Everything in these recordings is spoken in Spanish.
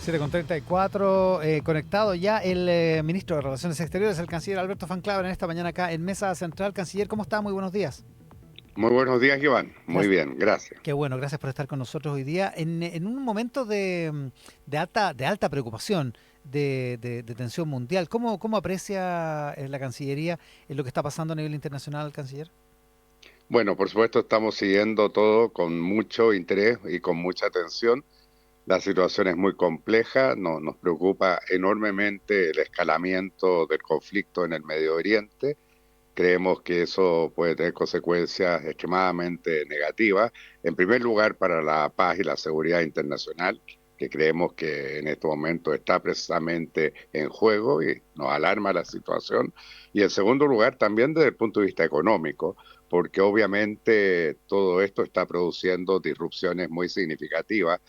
7:34, conectado ya el ministro de Relaciones Exteriores, el canciller Alberto Van Claver, en esta mañana acá en Mesa Central. Canciller, ¿cómo está? Muy buenos días. Muy buenos días, Iván. Muy Gracias. bien, gracias. Qué bueno, gracias por estar con nosotros hoy día. En un momento de alta preocupación, de tensión mundial, ¿cómo aprecia la Cancillería lo que está pasando a nivel internacional, canciller? Bueno, por supuesto estamos siguiendo todo con mucho interés y con mucha atención. La situación es muy compleja, nos preocupa enormemente el escalamiento del conflicto en el Medio Oriente. Creemos que eso puede tener consecuencias extremadamente negativas, en primer lugar para la paz y la seguridad internacional, que creemos que en este momento está precisamente en juego y nos alarma la situación. Y en segundo lugar, también desde el punto de vista económico, porque obviamente todo esto está produciendo disrupciones muy significativas,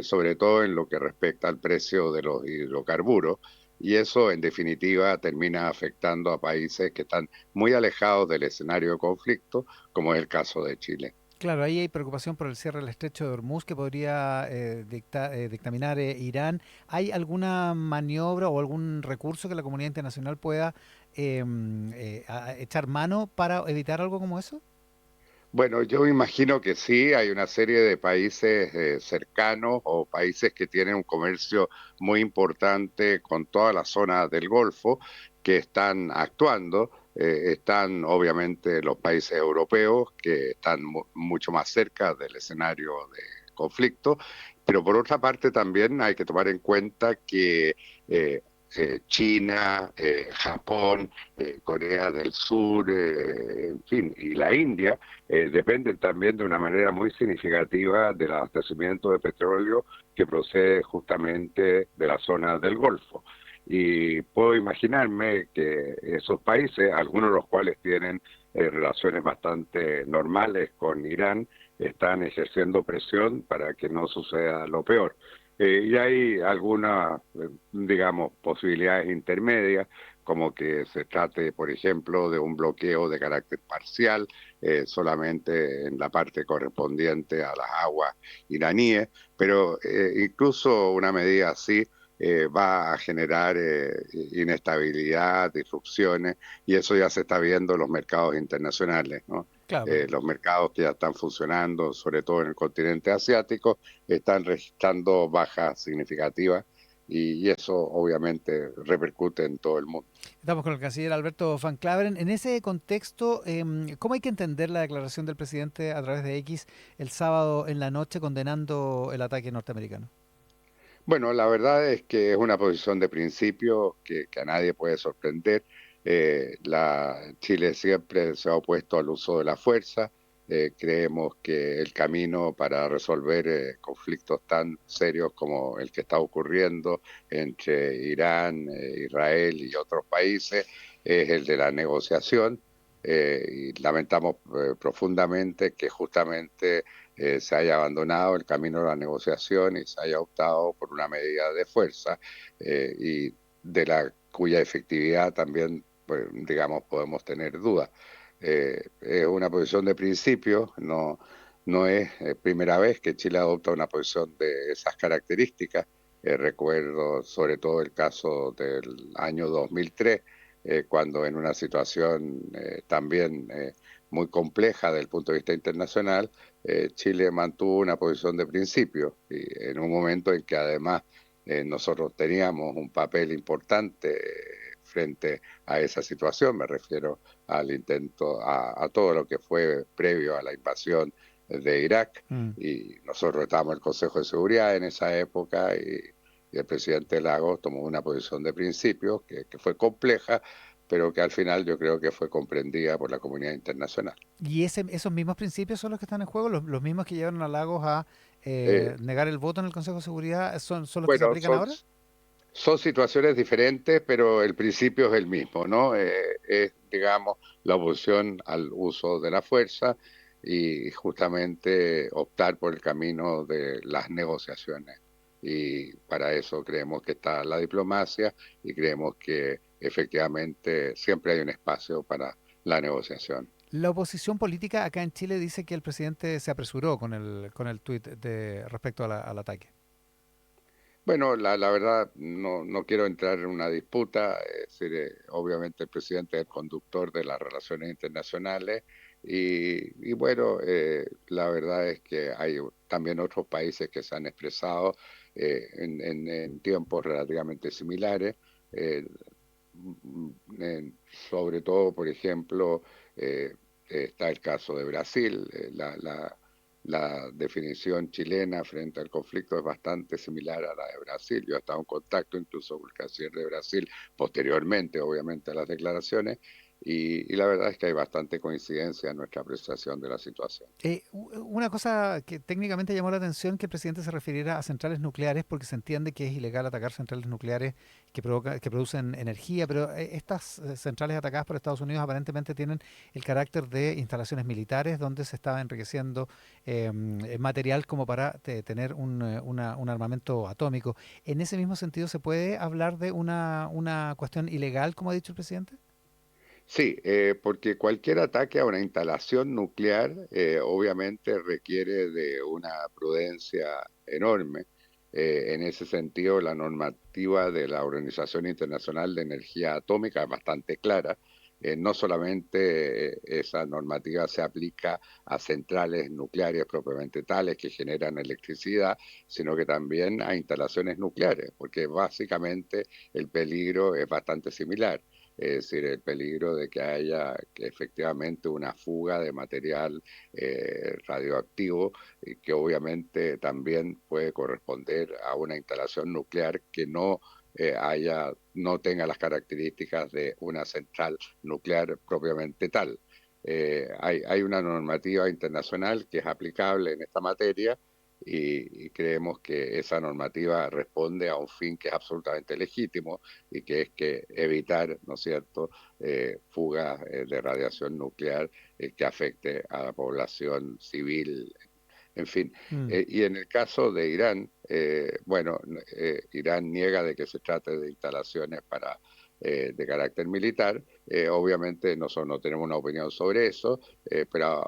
sobre todo en lo que respecta al precio de los hidrocarburos. Y eso, en definitiva, termina afectando a países que están muy alejados del escenario de conflicto, como es el caso de Chile. Claro, ahí hay preocupación por el cierre del estrecho de Hormuz que podría dictaminar Irán. ¿Hay alguna maniobra o algún recurso que la comunidad internacional pueda echar mano para evitar algo como eso? Bueno, yo imagino que sí, hay una serie de países cercanos o países que tienen un comercio muy importante con toda la zona del Golfo que están actuando. Están obviamente los países europeos que están mucho más cerca del escenario de conflicto, pero por otra parte también hay que tomar en cuenta que China, Japón, Corea del Sur, en fin, y la India dependen también de una manera muy significativa del abastecimiento de petróleo que procede justamente de la zona del Golfo. Y puedo imaginarme que esos países, algunos de los cuales tienen relaciones bastante normales con Irán, están ejerciendo presión para que no suceda lo peor. Y hay algunas, digamos, posibilidades intermedias, como que se trate, por ejemplo, de un bloqueo de carácter parcial, solamente en la parte correspondiente a las aguas iraníes, pero incluso una medida así va a generar inestabilidad, disrupciones, y eso ya se está viendo en los mercados internacionales, ¿no? Claro. Los mercados que ya están funcionando, sobre todo en el continente asiático, están registrando bajas significativas y eso obviamente repercute en todo el mundo. Estamos con el canciller Alberto Van Claveren. En ese contexto, ¿cómo hay que entender la declaración del presidente a través de X el sábado en la noche condenando el ataque norteamericano? Bueno, la verdad es que es una posición de principio que a nadie puede sorprender. Chile siempre se ha opuesto al uso de la fuerza. Creemos que el camino para resolver conflictos tan serios como el que está ocurriendo entre Irán, Israel y otros países es el de la negociación. Y lamentamos profundamente que justamente se haya abandonado el camino de la negociación y se haya optado por una medida de fuerza y de la cuya efectividad también, pues, digamos, podemos tener dudas. Es una posición de principio, no es primera vez que Chile adopta una posición de esas características. Recuerdo sobre todo el caso del año 2003, cuando en una situación también muy compleja desde el punto de vista internacional, Chile mantuvo una posición de principio y en un momento en que además nosotros teníamos un papel importante frente a esa situación, me refiero al intento, a todo lo que fue previo a la invasión de Irak, Mm. y nosotros estábamos en el Consejo de Seguridad en esa época y el presidente Lagos tomó una posición de principio que fue compleja, pero que al final yo creo que fue comprendida por la comunidad internacional. ¿Y esos mismos principios son los que están en juego? ¿Los mismos que llevaron a Lagos a Eh, negar el voto en el Consejo de Seguridad son los que se bueno, aplican ahora? son situaciones diferentes, pero el principio es el mismo, ¿no? Es, digamos, la oposición al uso de la fuerza y justamente optar por el camino de las negociaciones. Y para eso creemos que está la diplomacia y creemos que efectivamente siempre hay un espacio para la negociación. La oposición política acá en Chile dice que el presidente se apresuró con el tuit respecto a al ataque. Bueno, la verdad no quiero entrar en una disputa, es decir, obviamente el presidente es el conductor de las relaciones internacionales y bueno, la verdad es que hay también otros países que se han expresado en tiempos relativamente similares, eh, sobre todo, por ejemplo, está el caso de Brasil, la definición chilena frente al conflicto es bastante similar a la de Brasil. Yo he estado en contacto incluso con el canciller de Brasil, posteriormente, obviamente, a las declaraciones, y la verdad es que hay bastante coincidencia en nuestra apreciación de la situación. Una cosa que técnicamente llamó la atención que el presidente se refiriera a centrales nucleares porque se entiende que es ilegal atacar centrales nucleares que producen energía, pero estas centrales atacadas por Estados Unidos aparentemente tienen el carácter de instalaciones militares donde se estaba enriqueciendo material como para tener un armamento atómico. ¿En ese mismo sentido se puede hablar de una cuestión ilegal, como ha dicho el presidente? Sí, porque cualquier ataque a una instalación nuclear obviamente requiere de una prudencia enorme. En ese sentido, la normativa de la Organización Internacional de Energía Atómica es bastante clara. No solamente esa normativa se aplica a centrales nucleares propiamente tales que generan electricidad, sino que también a instalaciones nucleares, porque básicamente el peligro es bastante similar, es decir, el peligro de que haya que efectivamente una fuga de material radioactivo y que obviamente también puede corresponder a una instalación nuclear que no tenga las características de una central nuclear propiamente tal. Hay una normativa internacional que es aplicable en esta materia y creemos que esa normativa responde a un fin que es absolutamente legítimo y que es que evitar, ¿no es cierto?, fugas de radiación nuclear que afecte a la población civil, en fin. Mm. Y en el caso de Irán, bueno, Irán niega de que se trate de instalaciones de carácter militar. Obviamente nosotros no tenemos una opinión sobre eso, pero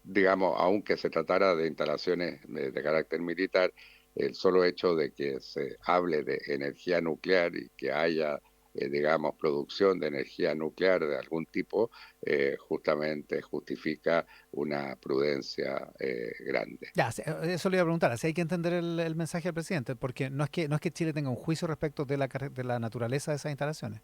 digamos, aunque se tratara de instalaciones de carácter militar, el solo hecho de que se hable de energía nuclear y que haya, digamos, producción de energía nuclear de algún tipo, justamente justifica una prudencia grande. Ya, eso le iba a preguntar, así hay que entender el mensaje del presidente, porque no es que Chile tenga un juicio respecto de la naturaleza de esas instalaciones.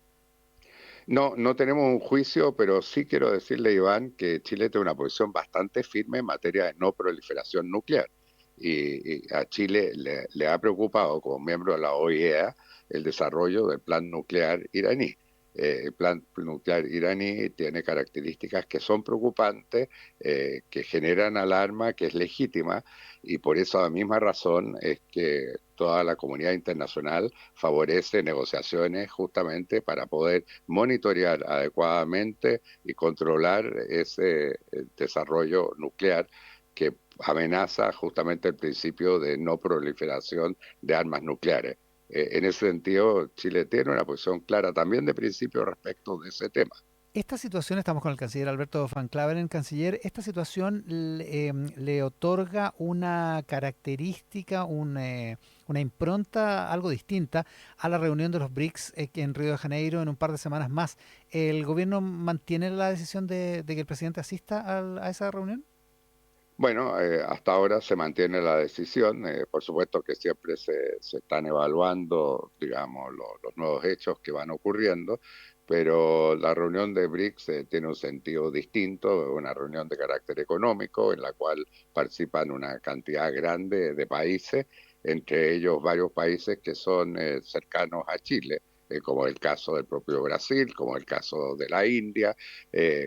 No tenemos un juicio, pero sí quiero decirle, Iván, que Chile tiene una posición bastante firme en materia de no proliferación nuclear. Y a Chile le ha preocupado, como miembro de la OIEA, el desarrollo del plan nuclear iraní. El plan nuclear iraní tiene características que son preocupantes, que generan alarma, que es legítima, y por esa misma razón es que toda la comunidad internacional favorece negociaciones justamente para poder monitorear adecuadamente y controlar ese desarrollo nuclear que amenaza justamente el principio de no proliferación de armas nucleares. En ese sentido, Chile tiene una posición clara también de principio respecto de ese tema. Esta situación, estamos con el canciller Alberto Van Claveren, canciller, esta situación le otorga una característica, una impronta algo distinta a la reunión de los BRICS en Río de Janeiro en un par de semanas más. ¿El gobierno mantiene la decisión de que el presidente asista a esa reunión? Bueno, hasta ahora se mantiene la decisión. Por supuesto que siempre se están evaluando, digamos, los nuevos hechos que van ocurriendo, pero la reunión de BRICS tiene un sentido distinto, una reunión de carácter económico en la cual participan una cantidad grande de países, entre ellos varios países que son cercanos a Chile, como el caso del propio Brasil, como el caso de la India,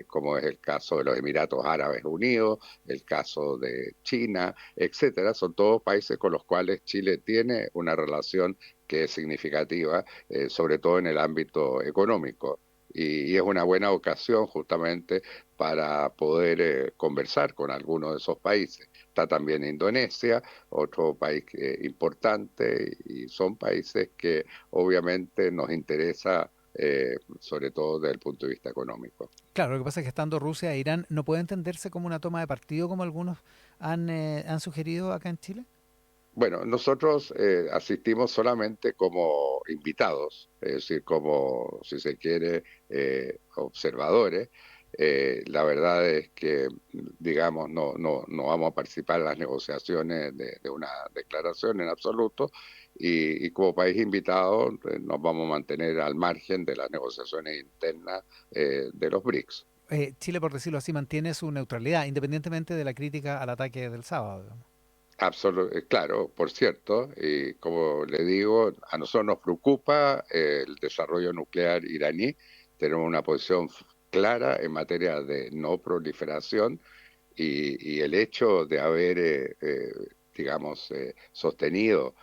como es el caso de los Emiratos Árabes Unidos, el caso de China, etcétera. Son todos países con los cuales Chile tiene una relación que es significativa, sobre todo en el ámbito económico. Y es una buena ocasión justamente para poder conversar con algunos de esos países. Está también Indonesia, otro país importante, y son países que obviamente nos interesa, sobre todo desde el punto de vista económico. Claro, lo que pasa es que estando Rusia e Irán no puede entenderse como una toma de partido como algunos han sugerido acá en Chile. Bueno, nosotros asistimos solamente como invitados, es decir, como, si se quiere, observadores. La verdad es que, digamos, no vamos a participar en las negociaciones de una declaración en absoluto y como país invitado nos vamos a mantener al margen de las negociaciones internas de los BRICS. Chile, por decirlo así, mantiene su neutralidad, independientemente de la crítica al ataque del sábado, digamos. Claro, por cierto, y como le digo, a nosotros nos preocupa el desarrollo nuclear iraní. Tenemos una posición clara en materia de no proliferación y el hecho de haber, digamos, sostenido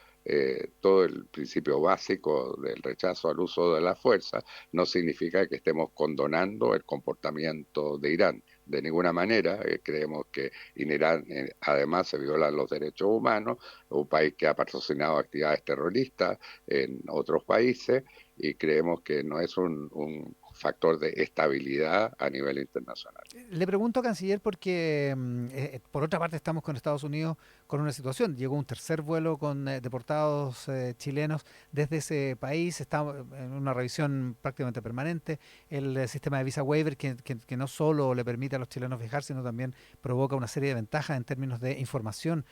todo el principio básico del rechazo al uso de la fuerza no significa que estemos condonando el comportamiento de Irán. De ninguna manera, creemos que en Irán además se violan los derechos humanos, un país que ha patrocinado actividades terroristas en otros países y creemos que no es un factor de estabilidad a nivel internacional. Le pregunto, canciller, porque por otra parte estamos con Estados Unidos con una situación. Llegó un tercer vuelo con deportados chilenos desde ese país. Estamos en una revisión prácticamente permanente. El sistema de visa waiver que no solo le permite a los chilenos viajar, sino también provoca una serie de ventajas en términos de información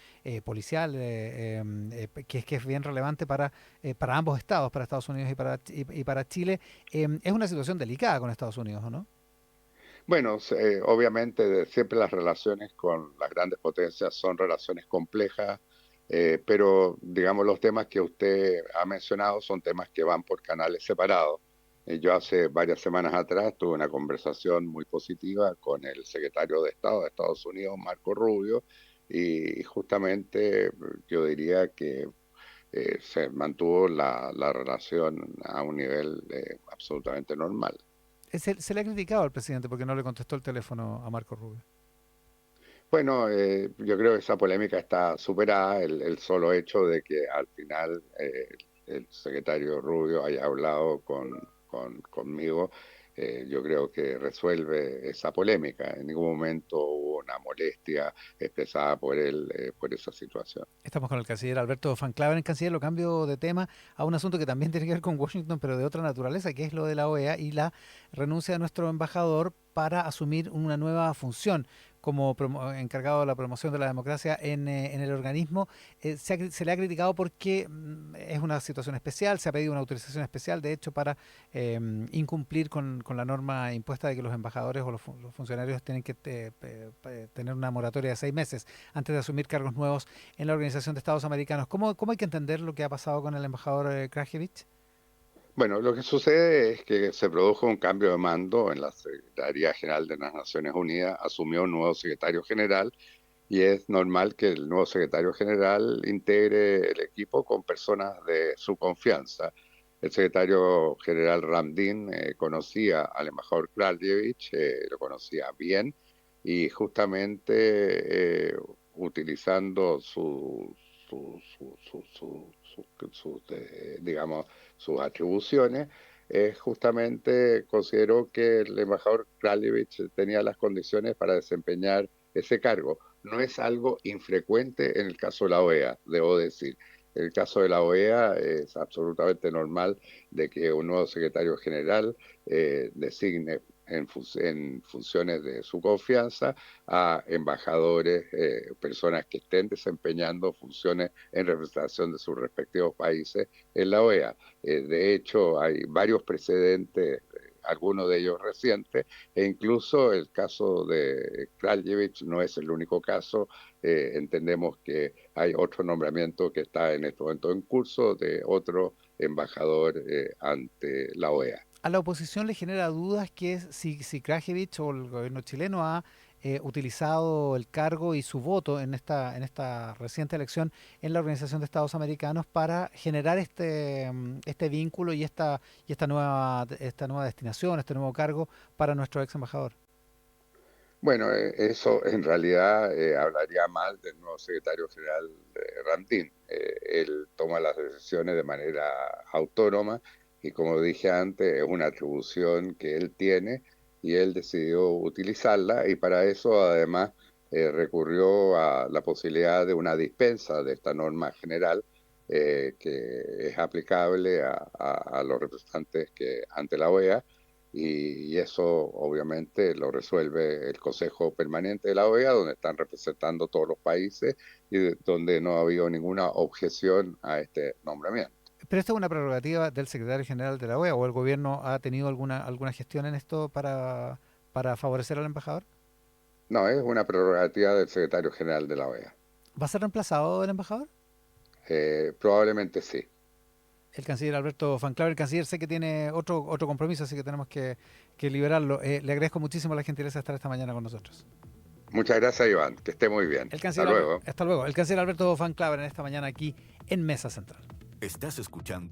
policial, que es bien relevante para ambos estados, para Estados Unidos y para Chile. Es una situación delicada con Estados Unidos, ¿o no? Bueno, obviamente siempre las relaciones con las grandes potencias son relaciones complejas, pero digamos los temas que usted ha mencionado son temas que van por canales separados. Yo hace varias semanas atrás tuve una conversación muy positiva con el secretario de Estado de Estados Unidos, Marco Rubio, y justamente yo diría que se mantuvo la relación a un nivel absolutamente normal. Se le ha criticado al presidente porque no le contestó el teléfono a Marco Rubio. Bueno, yo creo que esa polémica está superada. El solo hecho de que al final el secretario Rubio haya hablado conmigo, yo creo que resuelve esa polémica. En ningún momento hubo una molestia expresada por él por esa situación. Estamos con el canciller Alberto Van Claveren. Canciller, lo cambio de tema a un asunto que también tiene que ver con Washington, pero de otra naturaleza, que es lo de la OEA y la renuncia de nuestro embajador para asumir una nueva función como encargado de la promoción de la democracia en el organismo. Se le ha criticado porque es una situación especial, se ha pedido una autorización especial, de hecho, para incumplir con la norma impuesta de que los embajadores o los funcionarios tienen que tener una moratoria de 6 meses antes de asumir cargos nuevos en la Organización de Estados Americanos. ¿Cómo hay que entender lo que ha pasado con el embajador Krajewicz? Bueno, lo que sucede es que se produjo un cambio de mando en la Secretaría General de las Naciones Unidas, asumió un nuevo secretario general y es normal que el nuevo secretario general integre el equipo con personas de su confianza. El secretario general Ramdin conocía al embajador Kraljevic, lo conocía bien, y justamente utilizando digamos, sus atribuciones, justamente consideró que el embajador Kraljevic tenía las condiciones para desempeñar ese cargo. No es algo infrecuente en el caso de la OEA, debo decir. En el caso de la OEA es absolutamente normal de que un nuevo secretario general designe en funciones de su confianza a embajadores, personas que estén desempeñando funciones en representación de sus respectivos países en la OEA. De hecho, hay varios precedentes, algunos de ellos recientes, e incluso el caso de Kraljevic no es el único caso. Entendemos que hay otro nombramiento que está en este momento en curso de otro embajador ante la OEA. A la oposición le genera dudas que si Krajewicz o el gobierno chileno ha utilizado el cargo y su voto en esta reciente elección en la Organización de Estados Americanos para generar este vínculo y esta nueva destinación, este nuevo cargo para nuestro ex embajador. Bueno, eso en realidad hablaría mal del nuevo secretario general Ramdin. Él toma las decisiones de manera autónoma y como dije antes, es una atribución que él tiene y él decidió utilizarla y para eso además recurrió a la posibilidad de una dispensa de esta norma general que es aplicable a los representantes que ante la OEA y eso obviamente lo resuelve el Consejo Permanente de la OEA, donde están representando todos los países y donde no ha habido ninguna objeción a este nombramiento. Pero esta es una prerrogativa del secretario general de la OEA, ¿o el gobierno ha tenido alguna gestión en esto para favorecer al embajador? No, es una prerrogativa del secretario general de la OEA. ¿Va a ser reemplazado el embajador? Probablemente sí. El canciller Alberto Van Claver, el canciller sé que tiene otro compromiso, así que tenemos que liberarlo. Le agradezco muchísimo la gentileza de estar esta mañana con nosotros. Muchas gracias, Iván. Que esté muy bien. El Hasta canciller, luego. hasta luego. El canciller Alberto Van Claver en esta mañana aquí en Mesa Central. Estás escuchando